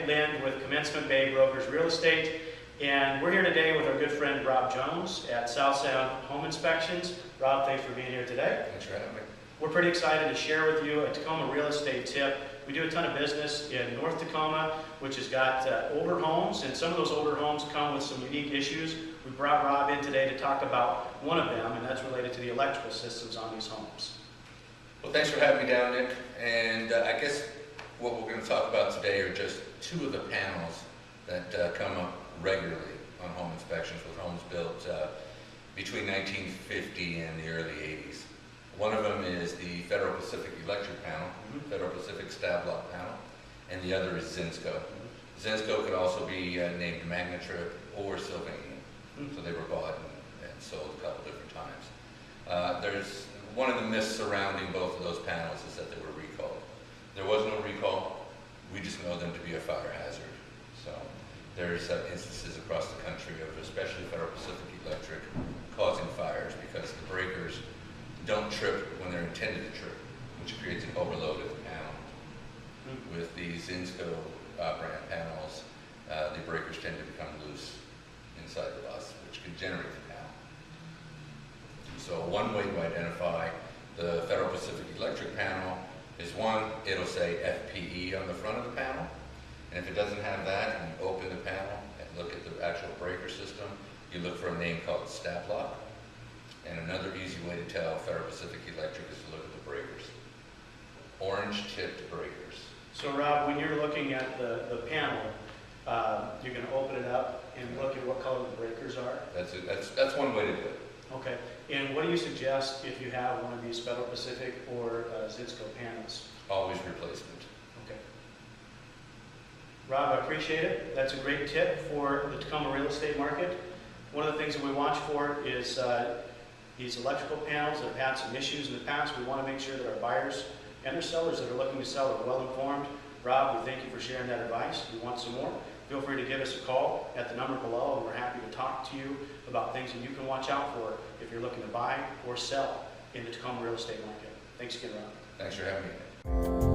Nick Lind with Commencement Bay Brokers Real Estate, and we're here today with our good friend Rob Jones at South Sound Home Inspections. Rob, thanks for being here today. Thanks for having me. We're pretty excited to share with you a Tacoma Real Estate tip. We do a ton of business in North Tacoma, which has got older homes, and some of those older homes come with some unique issues. We brought Rob in today to talk about one of them, and that's related to the electrical systems on these homes. Well, thanks for having me down, Nick. And I guess what we're going to talk about today are just two of the panels that come up regularly on home inspections with homes built between 1950 and the early 80s. One of them is the Federal Pacific Electric panel, Federal Pacific Stab Lock panel, and the other is Zinsco. Zinsco could also be named Magnetrip or Sylvanian. So they were bought and sold a couple different times. There's one of the myths surrounding both of those panels is that they were recalled. There was no recall. We just know them to be a fire hazard. So there's instances across the country of especially Federal Pacific Electric causing fires because the breakers don't trip when they're intended to trip, which creates an overload of the panel. With the Zinsco brand panels, the breakers tend to become loose inside the bus, which can generate the panel. So one way to identify the Federal Pacific Electric panel is one, it'll say FPE on the front of the panel, and if it doesn't have that, and you open the panel and look at the actual breaker system, you look for a name called Stab Lock. And another easy way to tell Federal Pacific Electric is to look at the breakers. Orange-tipped breakers. So Rob, when you're looking at the panel, you're going to open it up and look at what color the breakers are? That's one way to do it. Okay. And what do you suggest if you have one of these Federal Pacific or Zinsco panels? Always replacement. Okay. Rob, I appreciate it. That's a great tip for the Tacoma real estate market. One of the things that we watch for is these electrical panels that have had some issues in the past. We want to make sure that our buyers and their sellers that are looking to sell are well informed. Rob, we thank you for sharing that advice. If you want some more, feel free to give us a call at the number below, and we're happy to talk to you about things that you can watch out for if you're looking to buy or sell in the Tacoma real estate market. Thanks again, Rob. Thanks for having me.